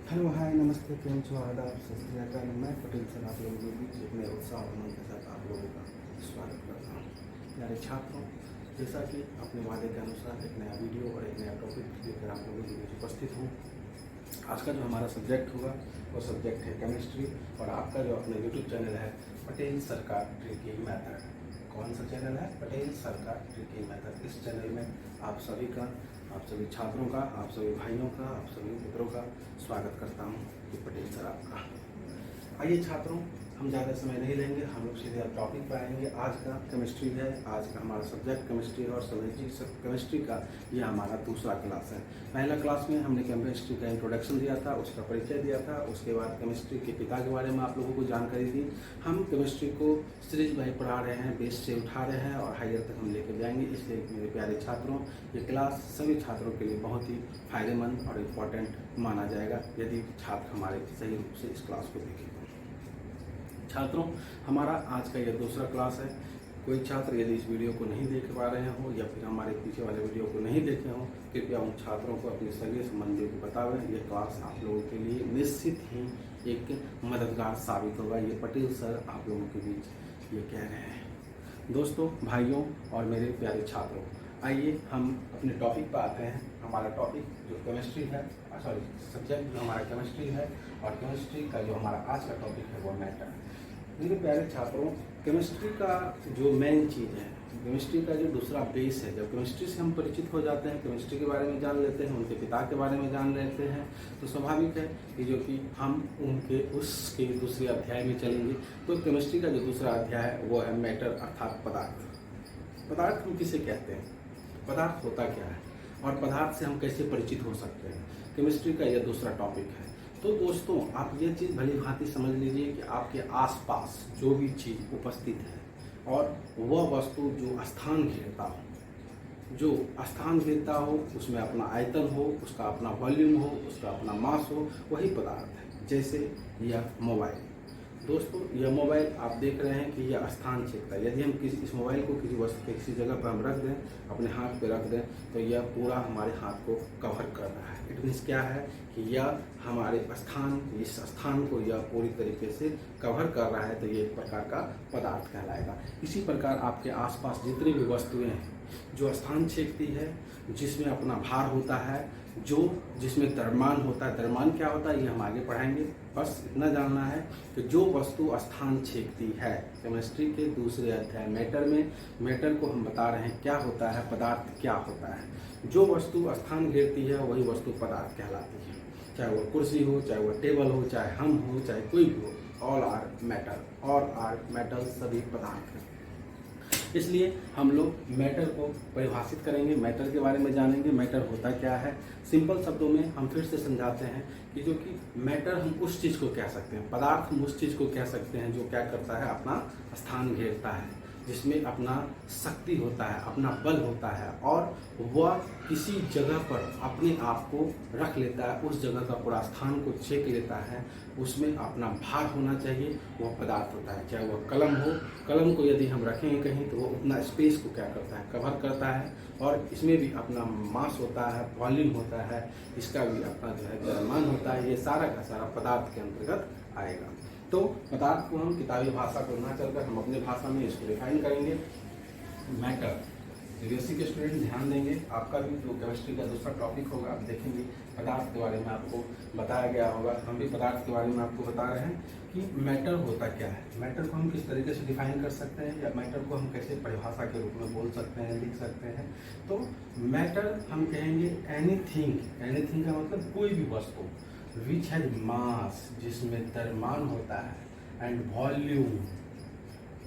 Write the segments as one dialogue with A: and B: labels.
A: Hello hi नमस्ते केम छो आदाब सत श्री अकाल। मैं पटेल सर आप लोगों के बीच अपने उत्साह और मन के साथ आप लोगों का स्वागत करता हूँ। प्यारे छात्रों, जैसा कि अपने वादे के अनुसार एक नया वीडियो और एक नया टॉपिक लेकर आप लोगों के बीच उपस्थित हूँ। आज का जो हमारा सब्जेक्ट होगा वो सब्जेक्ट है केमिस्ट्री, और आपका जो अपना यूट्यूब चैनल है पटेल सर का ट्रिकी मेथड। कौन सा चैनल है? पटेल सर का ट्रिकी मेथड। इस चैनल में आप सभी छात्रों का, आप सभी भाइयों का, आप सभी मित्रों का स्वागत करता हूं कि पटेल सर आपका। आइए छात्रों, हम ज़्यादा समय नहीं लेंगे, हम लोग सीधे अब टॉपिक पर आएंगे। आज का केमिस्ट्री है, आज का हमारा सब्जेक्ट केमिस्ट्री है, और केमिस्ट्री का ये हमारा दूसरा क्लास है। पहला क्लास में हमने केमिस्ट्री का इंट्रोडक्शन दिया था, उसका परिचय दिया था, उसके बाद केमिस्ट्री के पिता के बारे में आप लोगों को जानकारी दी। हम केमिस्ट्री को सीरीज वाइज पढ़ा रहे हैं, बेस से उठा रहे हैं और हायर तक हम लेकर जाएंगे। इसलिए मेरे प्यारे छात्रों, ये क्लास सभी छात्रों के लिए बहुत ही फायदेमंद और इम्पोर्टेंट माना जाएगा यदि छात्र हमारे सही रूप से इस क्लास को देखेंगे। छात्रों, हमारा आज का यह दूसरा क्लास है। कोई छात्र यदि इस वीडियो को नहीं देख पा रहे हो या फिर हमारे पीछे वाले वीडियो को नहीं देखे हो, कृपया उन छात्रों को अपने सगे संबंधियों को बतावें। यह क्लास आप लोगों के लिए निश्चित ही एक मददगार साबित होगा। ये पटेल सर आप लोगों के बीच ये कह रहे हैं। दोस्तों, भाइयों और मेरे प्यारे छात्रों, आइए हम अपने टॉपिक पर आते हैं। हमारा टॉपिक जो केमिस्ट्री है, सब्जेक्ट जो हमारा केमिस्ट्री है, और केमिस्ट्री का जो हमारा आज का टॉपिक है वो मैटर। मेरे प्यारे छात्रों, केमिस्ट्री का जो मेन चीज़ है, केमिस्ट्री का जो दूसरा बेस है, जब केमिस्ट्री से हम परिचित हो जाते हैं, केमिस्ट्री के बारे में जान लेते हैं, उनके पिता के बारे में जान लेते हैं, तो स्वाभाविक है कि जो कि हम उनके उसके दूसरे अध्याय में चलेंगे। तो केमिस्ट्री का जो दूसरा अध्याय है वो है मैटर, अर्थात पदार्थ। पदार्थ हम किसे कहते हैं, पदार्थ होता क्या है, और पदार्थ से हम कैसे परिचित हो सकते हैं, केमिस्ट्री का यह दूसरा टॉपिक है। तो दोस्तों, आप ये चीज़ भली भांति समझ लीजिए कि आपके आसपास जो भी चीज़ उपस्थित है और वह वस्तु जो स्थान घेरता हो, उसमें अपना आयतन हो, उसका अपना वॉल्यूम हो, उसका अपना मास हो, वही पदार्थ है। जैसे यह मोबाइल। दोस्तों, यह मोबाइल आप देख रहे हैं कि यह स्थान छेदता है। यदि हम इस मोबाइल को किसी जगह पर हम रख दें, अपने हाथ पे रख दें, तो यह पूरा हमारे हाथ को कवर कर रहा है। इट मीन्स क्या है कि यह हमारे इस स्थान को यह पूरी तरीके से कवर कर रहा है, तो ये एक प्रकार का पदार्थ कहलाएगा। इसी प्रकार आपके आसपास जितनी भी वस्तुएं हैं जो स्थान छेदती है, जिसमें अपना भार होता है, जिसमें द्रव्यमान होता है। द्रव्यमान क्या होता है ये हम आगे पढ़ाएंगे। बस इतना जानना है कि जो वस्तु स्थान छेदती है, केमिस्ट्री के दूसरे अध्याय मैटर को हम बता रहे हैं क्या होता है, पदार्थ क्या होता है। जो वस्तु स्थान घेरती है वही वस्तु पदार्थ कहलाती है। चाहे वो कुर्सी हो, चाहे वो टेबल हो, चाहे हम हो, चाहे कोई भी हो, ऑल आर मेटल, सभी पदार्थ हैं। इसलिए हम लोग मैटर को परिभाषित करेंगे, मैटर के बारे में जानेंगे। मैटर होता क्या है, सिंपल शब्दों में हम फिर से समझाते हैं कि जो कि मैटर हम उस चीज़ को कह सकते हैं, पदार्थ हम उस चीज़ को कह सकते हैं जो क्या करता है, अपना स्थान घेरता है, जिसमें अपना शक्ति होता है, अपना बल होता है, और वह किसी जगह पर अपने आप को रख लेता है, उस जगह का पूरा स्थान को छेक लेता है, उसमें अपना भार होना चाहिए, वह पदार्थ होता है। चाहे वह कलम हो, कलम को यदि हम रखेंगे कहीं तो वो उतना स्पेस को क्या करता है, कवर करता है, और इसमें भी अपना मास होता है, वॉल्यूम होता है, इसका भी अपना जो है द्रव्यमान होता है। ये सारा का सारा पदार्थ के अंतर्गत आएगा। तो पदार्थ को हम किताबी भाषा को ना चलकर हम अपने भाषा में इसको डिफाइन करेंगे। मैटर, बेसिक स्टूडेंट ध्यान देंगे, आपका भी जो केमिस्ट्री का दूसरा टॉपिक होगा, आप देखेंगे पदार्थ के बारे में आपको बताया गया होगा। हम भी पदार्थ के बारे में आपको बता रहे हैं कि मैटर होता क्या है, मैटर को हम किस तरीके से डिफाइन कर सकते हैं, या मैटर को हम कैसे परिभाषा के रूप में बोल सकते हैं, लिख सकते हैं। तो मैटर हम कहेंगे एनीथिंग का मतलब कोई भी वस्तु, विच हैज मास, जिसमें द्रव्यमान होता है, and volume,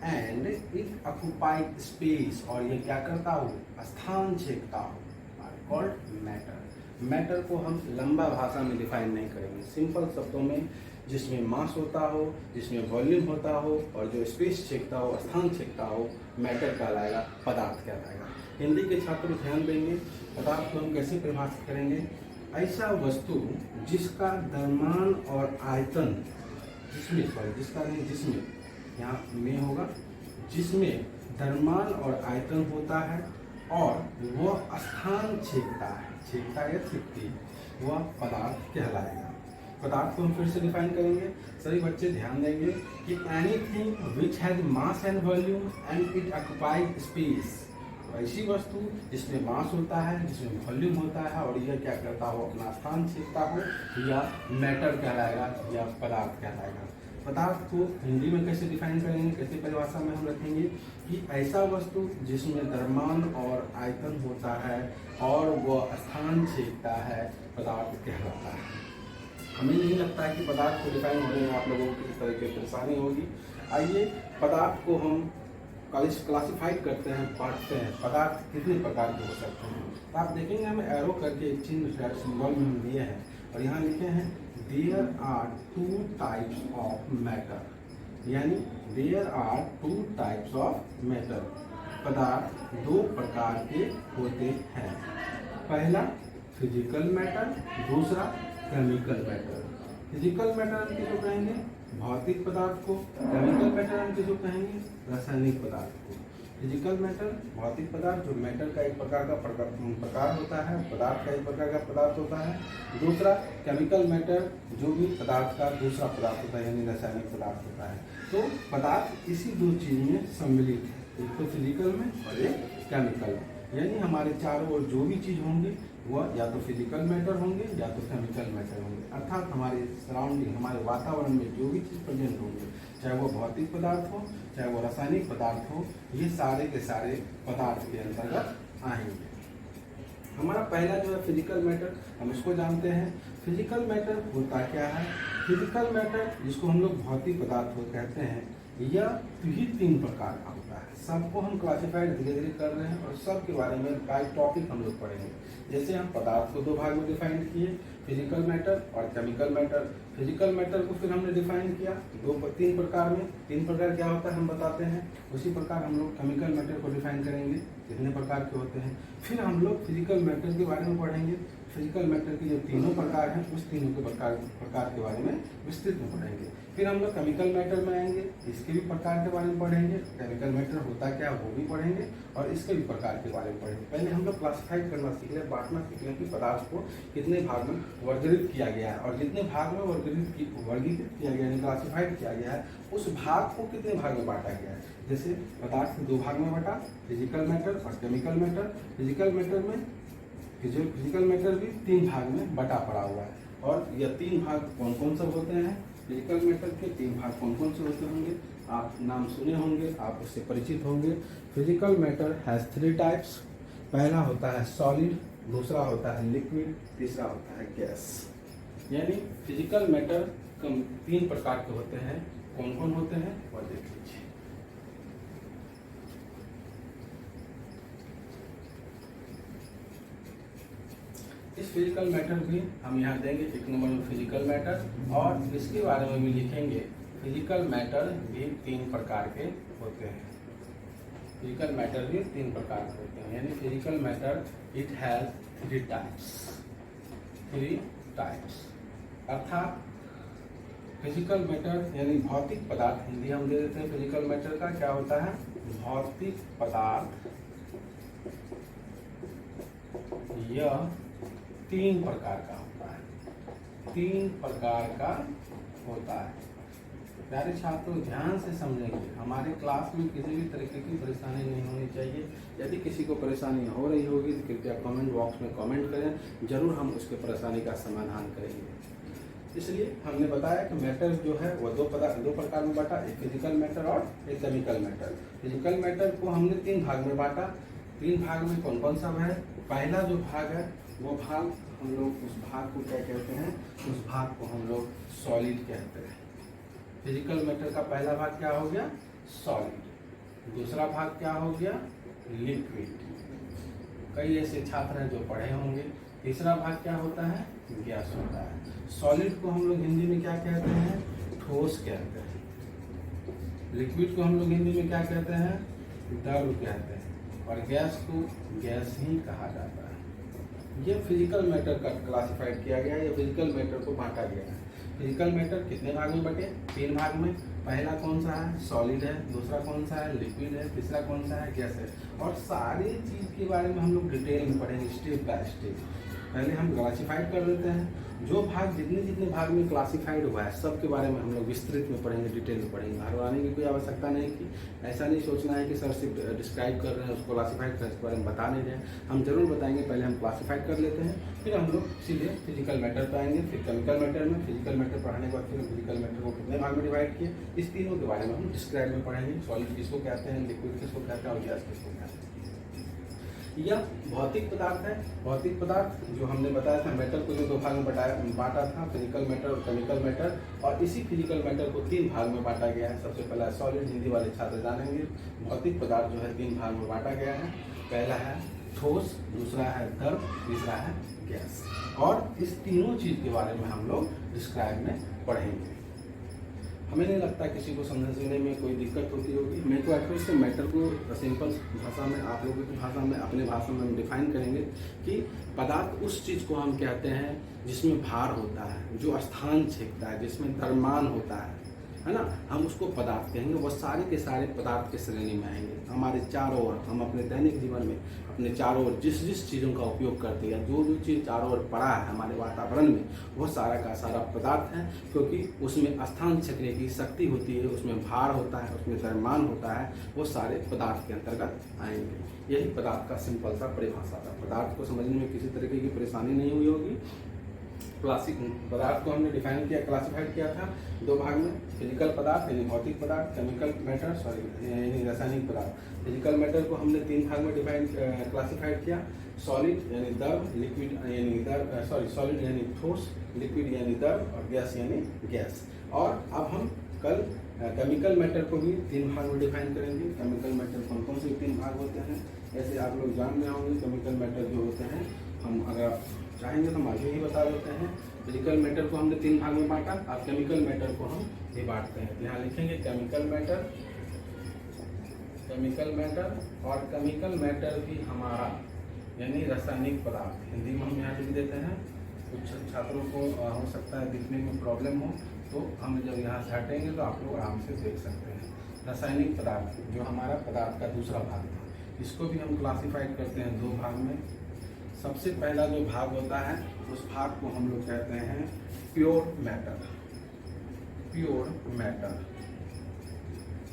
A: and it occupied space, और ये क्या करता हो, स्थान छेदता हो, आर कॉल्ड मैटर। मैटर को हम लंबा भाषा में डिफाइन नहीं करेंगे, सिंपल शब्दों में, जिसमें मास होता हो, जिसमें वॉल्यूम होता हो, और जो स्पेस छेदता हो, स्थान छेदता हो, मैटर कहलाएगा, पदार्थ कहलाएगा। हिंदी के छात्र ध्यान देंगे, पदार्थ को हम कैसे परिभाषित करेंगे, ऐसा वस्तु जिसका द्रव्यमान और आयतन, जिसमें यहाँ में होगा, जिसमें द्रव्यमान और आयतन होता है, और वह स्थान छेदता है, वह पदार्थ कहलाएगा। पदार्थ को हम फिर से डिफाइन करेंगे। सभी बच्चे ध्यान देंगे कि anything which has mass and volume and it occupies space, ऐसी वस्तु जिसमें मास होता है, जिसमें वॉल्यूम होता है और यह क्या करता हो, अपना स्थान छीनता हो, या मैटर कहलाएगा या पदार्थ कहलाएगा। पदार्थ को हिंदी में कैसे डिफाइन करेंगे, कैसे परिभाषा में हम रखेंगे कि ऐसा वस्तु जिसमें द्रव्यमान और आयतन होता है और वह स्थान छेदता है, पदार्थ कहलाता है। हमें नहीं लगता है कि पदार्थ को डिफाइन होने में आप लोगों को किसी तरह की परेशानी होगी। आइए पदार्थ को हम क्लासिफाइड करते हैं, बांटते हैं। पदार्थ कितने प्रकार के हो सकते हैं, तो आप देखेंगे हमें एरो करके एक चिन्ह सिंबल में हम दिए हैं और यहाँ लिखे हैं there are 2 types of matter, यानी there are 2 types of matter. पदार्थ 2 प्रकार के होते हैं, पहला फिजिकल मैटर, दूसरा केमिकल मैटर। फिजिकल मैटर हम किसको कहेंगे, भौतिक पदार्थ को। केमिकल मैटर हम किसको कहेंगे, रासायनिक पदार्थ को। फिजिकल मैटर भौतिक पदार्थ, जो मैटर का एक प्रकार का प्रकार होता है, पदार्थ का एक प्रकार का पदार्थ होता है। दूसरा केमिकल मैटर, जो भी पदार्थ का दूसरा पदार्थ होता है, यानी रासायनिक पदार्थ होता है। तो पदार्थ इसी 2 चीज में सम्मिलित है, एक तो फिजिकल में और एक केमिकल में। यानी हमारे चारों ओर जो भी चीज होंगी वह या तो फिजिकल मैटर होंगे या तो केमिकल मैटर होंगे, अर्थात हमारे सराउंडिंग, हमारे वातावरण में जो भी चीज प्रेजेंट होंगे, चाहे वो भौतिक पदार्थ हो, चाहे वो रासायनिक पदार्थ हो, ये सारे के सारे पदार्थ के अंतर्गत आएंगे। हमारा पहला जो है फिजिकल मैटर, हम इसको जानते हैं। फिजिकल मैटर होता क्या है, फिजिकल मैटर जिसको हम लोग भौतिक पदार्थ को कहते हैं, यह भी 3 प्रकार का होता है। सबको हम क्लासिफाइड धीरे धीरे कर रहे हैं और सब के बारे में बाय टॉपिक हम लोग पढ़ेंगे। जैसे हम पदार्थ को 2 भाग में डिफाइन किए, फिजिकल मैटर और केमिकल मैटर। फिजिकल मैटर को फिर हमने डिफाइन किया 3 प्रकार में। 3 प्रकार क्या होता है हम बताते हैं। उसी प्रकार हम लोग केमिकल मैटर को डिफाइन करेंगे, कितने प्रकार के होते हैं। फिर हम लोग फिजिकल मैटर के बारे में पढ़ेंगे। फिजिकल मैटर के जो 3 प्रकार हैं, उस तीनों के प्रकार के बारे में विस्तृत में पढ़ेंगे। फिर हम लोग केमिकल मैटर में आएंगे, इसके भी प्रकार के बारे में पढ़ेंगे, केमिकल मैटर होता क्या वो भी पढ़ेंगे और इसके भी प्रकार के बारे में पढ़ेंगे। पहले हम लोग क्लासिफाइड करना सीख लें, बांटना सीख लें कि पदार्थ को कितने भाग में वर्गीकृत किया गया है, और जितने भाग में वर्गीकृत किया गया है, क्लासिफाइड किया गया है, उस भाग को कितने भाग में बांटा गया है। जैसे पदार्थ 2 भाग में बांटा, फिजिकल मैटर और केमिकल मैटर। फिजिकल मैटर भी 3 भाग में बटा पड़ा हुआ है। और यह 3 भाग कौन कौन से होते हैं, फिजिकल मैटर के 3 भाग कौन कौन से होते होंगे, आप नाम सुने होंगे, आप उससे परिचित होंगे। Physical matter has 3 types. पहला होता है सॉलिड, दूसरा होता है लिक्विड, तीसरा होता है गैस। यानी फिजिकल मैटर 3 प्रकार के होते हैं। कौन कौन होते हैं वह देख लीजिए। इस फिजिकल मैटर भी हम यहाँ देंगे 1 नंबर में फिजिकल मैटर, और इसके बारे में भी लिखेंगे फिजिकल मैटर भी 3 प्रकार के होते हैं। फिजिकल मैटर भी 3 प्रकार के होते हैं, यानी physical matter it has 3 types. अर्थात फिजिकल मैटर यानी भौतिक पदार्थ, हिंदी हम दे देते हैं फिजिकल मैटर का क्या होता है, भौतिक पदार्थ। यह 3 प्रकार का होता है, 3 प्रकार का होता है। प्यारे छात्रों ध्यान से समझेंगे, हमारे क्लास में किसी भी तरीके की परेशानी नहीं होनी चाहिए। यदि किसी को परेशानी हो रही होगी तो कृपया कमेंट बॉक्स में कमेंट करें, जरूर हम उसके परेशानी का समाधान करेंगे। इसलिए हमने बताया कि मैटर जो है वह 2 प्रकार में बांटा, एक फिजिकल मैटर और एक केमिकल मैटर। फिजिकल मैटर को हमने 3 भाग में बांटा। 3 भाग में कौन कौन सा है, पहला जो भाग है वो भाग हम लोग उस भाग को क्या कहते हैं, उस भाग को हम लोग सॉलिड कहते हैं। फिजिकल मैटर का पहला भाग क्या हो गया, सॉलिड। दूसरा भाग क्या हो गया, लिक्विड। कई ऐसे छात्र हैं जो पढ़े होंगे। तीसरा भाग क्या होता है, गैस होता है। सॉलिड को हम लोग हिंदी में क्या कहते हैं, ठोस कहते हैं। लिक्विड को हम लोग हिंदी में क्या कहते हैं, द्रव कहते हैं। और गैस को गैस ही कहा जाता है। ये फिजिकल मैटर का क्लासिफाइड किया गया है, या फिजिकल मैटर को बांटा गया है। फिजिकल मैटर कितने भाग में बटे, 3 भाग में। पहला कौन सा है, सॉलिड है। दूसरा कौन सा है, लिक्विड है। तीसरा कौन सा है, गैस है। और सारी चीज के बारे में हम लोग डिटेल में पढ़ेंगे, स्टेप बाय स्टेप। पहले हम क्लासिफाइड कर लेते हैं। जो भाग जितने भाग में क्लासिफाइड हुआ है सब के बारे में हम लोग विस्तृत में पढ़ेंगे, डिटेल में पढ़ेंगे। घबराने की कोई आवश्यकता नहीं कि ऐसा नहीं सोचना है कि सर सिर्फ डिस्क्राइब कर रहे हैं, उसको क्लासिफाइड कर इसके बारे में बता नहीं रहे हैं। हम जरूर बताएंगे, पहले हम क्लासिफाइड कर लेते हैं, फिर हम लोग सीधे फिजिकल मैटर पर आएंगे, फिर केमिकल मैटर में। फिजिकल मैटर पढ़ाने के बाद फिर फिजिकल मैटर को कितने भाग में डिवाइड किए, इस तीनों के बारे में हम डिस्क्राइब में पढ़ेंगे। सॉलिड किसको कहते हैं, लिक्विड किसको कहते हैं और गैस किसको कहते हैं। यह भौतिक पदार्थ है। भौतिक पदार्थ जो हमने बताया था, मेटल को जो दो भाग में बांटा था, फिजिकल मैटर और केमिकल मैटर, और इसी फिजिकल मैटर को तीन भाग में बांटा गया है। सबसे पहला सॉलिड, हिंदी वाले छात्र जानेंगे। भौतिक पदार्थ जो है तीन भाग में बांटा गया है। पहला है ठोस, दूसरा है द्रव, तीसरा है गैस। और इस तीनों चीज के बारे में हम लोग डिस्क्राइब में पढ़ेंगे। हमें नहीं लगता किसी को समझने में कोई दिक्कत होती होगी। मैं तो एक्चुअली से मैटर को सिंपल भाषा में, आप लोगों की भाषा में, अपने भाषा में हम डिफाइन करेंगे कि पदार्थ उस चीज़ को हम कहते हैं जिसमें भार होता है, जो स्थान छेकता है, जिसमें द्रव्यमान होता है ना, हम उसको पदार्थ कहेंगे। वो सारे के सारे पदार्थ के श्रेणी में आएंगे। हमारे चारों ओर, हम अपने दैनिक जीवन में अपने चारों ओर जिस जिस चीज़ों का उपयोग करते हैं, जो चीज़ चारों ओर पड़ा है हमारे वातावरण में, वो सारा का सारा पदार्थ है, क्योंकि उसमें स्थान छकने की शक्ति होती है, उसमें भार होता है, उसमें द्रव्यमान होता है, वो सारे पदार्थ के अंतर्गत आएंगे। यही पदार्थ का सिंपल सा परिभाषा था। पदार्थ को समझने में किसी तरीके की परेशानी नहीं हुई होगी। पदार्थ को हमने डिफाइन किया, क्लासिफाइड किया था दो भाग में, फिजिकल पदार्थ यानी भौतिक पदार्थ, केमिकल मैटर यानी रासायनिक पदार्थ। फिजिकल मैटर को हमने तीन भाग में डिफाइन क्लासिफाइड किया, सॉलिड यानी द्रव, लिक्विड यानी सॉलिड यानी ठोस, लिक्विड यानी द्रव और गैस यानी गैस। और अब हम कल केमिकल मैटर को भी तीन भाग में डिफाइन करेंगे। केमिकल मैटर कौन कौन से तीन भाग होते हैं, ऐसे आप लोग जान रहे होंगे। केमिकल मैटर जो होते हैं, हम अगर चाहेंगे तो हम आगे ही बता देते हैं। फिजिकल मैटर को हमने तीन भाग में बांटा, अब केमिकल मैटर को हम भी बांटते हैं। यहाँ लिखेंगे केमिकल मैटर, केमिकल मैटर, और केमिकल मैटर भी हमारा यानी रासायनिक पदार्थ, हिंदी में हम यहाँ लिख देते हैं। कुछ छात्रों को हो सकता है दिखने में प्रॉब्लम हो, तो हम जब यहाँ से हटेंगे तो आप लोग आराम से देख सकते हैं। रासायनिक पदार्थ जो हमारा पदार्थ का दूसरा भाग था, इसको भी हम क्लासिफाइड करते हैं दो भाग में। सबसे पहला जो भाग होता है उस भाग को हम लोग कहते हैं प्योर मैटर, प्योर मैटर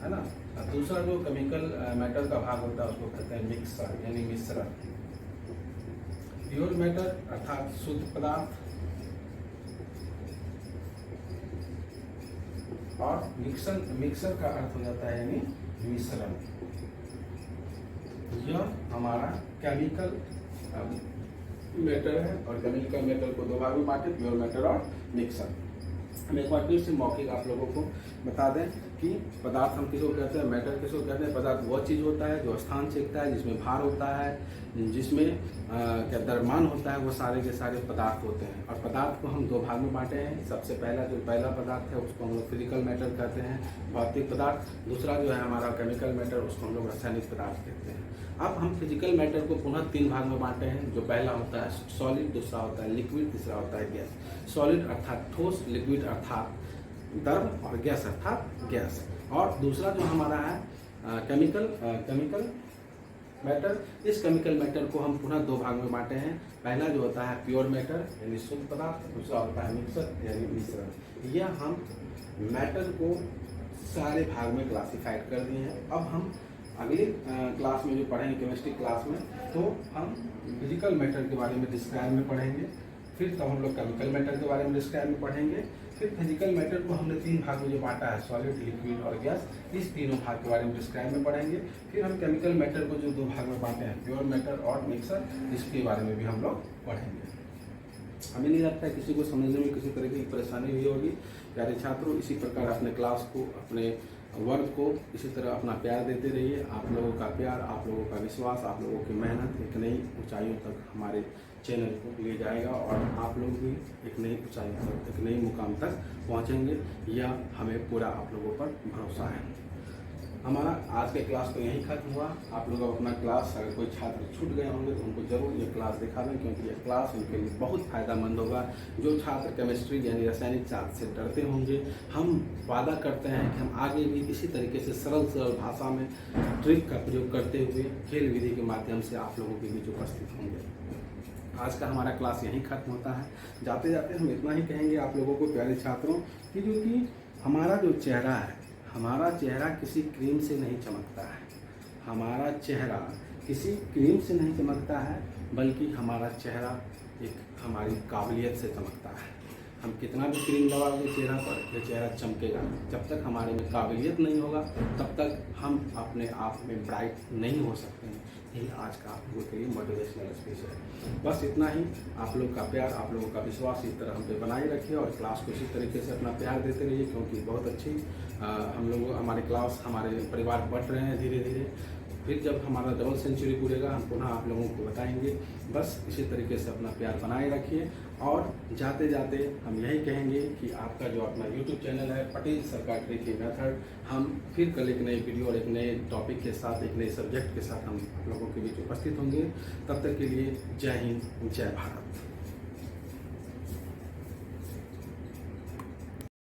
A: है ना। और दूसरा जो केमिकल मैटर का भाग होता है उसको कहते हैं मिक्सर यानी मिश्रण। प्योर मैटर अर्थात शुद्ध पदार्थ, और मिक्सर का अर्थ हो जाता है यानी मिश्रण। यह हमारा केमिकल मैटर है, और केमिकल मैटर को दो भाग में बांटे, प्योर मैटर और मिक्सर। हम एक बार फिर से मौखिक आप लोगों को बता दें कि पदार्थ हम किसको कहते हैं, मैटर किसको कहते हैं। पदार्थ वह चीज़ होता है जो स्थान छेकता है, जिसमें भार होता है, जिसमें क्या द्रव्यमान होता है, वो सारे के सारे पदार्थ होते हैं। और पदार्थ को हम दो भाग में बांटे हैं। सबसे पहला पदार्थ है उसको हम लोग फिजिकल मैटर कहते हैं, भौतिक पदार्थ। दूसरा जो है हमारा केमिकल मैटर, उसको हम लोग रासायनिक पदार्थ कहते हैं। अब हम फिजिकल मैटर को पुनः तीन भाग में बांटे हैं। जो पहला होता है सॉलिड, दूसरा होता है लिक्विड, तीसरा होता है गैस। सॉलिड अर्थात ठोस, लिक्विड अर्थात द्रव, और गैस अर्थात गैस। और दूसरा जो हमारा है केमिकल मैटर, इस केमिकल मैटर को हम पुनः दो भाग में बांटे हैं। पहला जो होता है प्योर मैटर यानी शुद्ध पदार्थ, दूसरा होता है मिक्सर यानी मिश्रण। यह हम मैटर को सारे भाग में क्लासिफाइड कर दिए हैं। अब हम अगली क्लास में जो पढ़ेंगे केमिस्ट्री क्लास में, तो हम फिजिकल मैटर के बारे में डिस्क्राइब में पढ़ेंगे। फिर तब हम लोग केमिकल मैटर के बारे में डिस्क्राइब में पढ़ेंगे। फिर फिजिकल मैटर को हमने तीन भाग में जो बांटा है, सॉलिड, लिक्विड और गैस, इस तीनों भाग के बारे में डिस्क्राइब में पढ़ेंगे। फिर हम केमिकल मैटर को जो दो भाग में बांटे हैं, प्योर मैटर और मिक्सर, इसके बारे में भी हम लोग पढ़ेंगे। हमें नहीं लगता है किसी को समझने में किसी तरह की परेशानी हुई होगी। प्यारे छात्रों, इसी प्रकार अपने क्लास को, अपने वर्ग को इसी तरह अपना प्यार देते रहिए। आप लोगों का प्यार, आप लोगों का विश्वास, आप लोगों की मेहनत एक नई ऊंचाइयों तक हमारे चैनल को ले जाएगा, और आप लोग भी एक नई ऊंचाई तक, एक नई मुकाम तक पहुंचेंगे। यह हमें पूरा आप लोगों पर भरोसा है। हमारा आज के क्लास तो यहीं खत्म हुआ। आप लोग अपना क्लास, अगर कोई छात्र छूट गए होंगे तो उनको जरूर ये क्लास दिखा दें, क्योंकि ये क्लास उनके लिए बहुत फ़ायदेमंद होगा। जो छात्र केमिस्ट्री यानी रासायनिक शास्त्र से डरते होंगे, हम वादा करते हैं कि हम आगे भी इसी तरीके से सरल भाषा में ट्रिक का प्रयोग करते हुए खेल विधि के माध्यम से आप लोगों के बीच उपस्थित होंगे। आज का हमारा क्लास यहीं खत्म होता है। जाते जाते हम इतना ही कहेंगे आप लोगों को, प्यारे छात्रों, कि जो कि हमारा जो चेहरा है, हमारा चेहरा किसी क्रीम से नहीं चमकता है। हमारा चेहरा किसी क्रीम से नहीं चमकता है, बल्कि हमारा चेहरा एक हमारी काबिलियत से चमकता है। हम कितना भी क्रीम लगाओगे चेहरा पर, यह चेहरा चमकेगा। जब तक हमारे में काबिलियत नहीं होगा, तब तक हम अपने आप में ब्राइट नहीं हो सकते हैं। यही आज का आप लोगों के लिए मोटिवेशनल स्पीच है। बस इतना ही। आप लोग का प्यार, आप लोगों का विश्वास इस तरह हम पे बनाए रखिए और क्लास को इसी तरीके से अपना प्यार देते रहिए, क्योंकि बहुत अच्छी हम लोग हमारे क्लास, हमारे परिवार बढ़ रहे हैं धीरे धीरे। फिर जब हमारा डबल सेंचुरी पूरेगा, हम पुनः आप लोगों को बताएंगे। बस इसी तरीके से अपना प्यार बनाए रखिए। और जाते जाते हम यही कहेंगे कि आपका जो अपना YouTube चैनल है पटेल सरकार की मेथड, हम फिर कल एक नई वीडियो और एक नए टॉपिक के साथ, एक नए सब्जेक्ट के साथ हम आप लोगों के बीच उपस्थित होंगे। तब तक के लिए जय हिंद, जय भारत।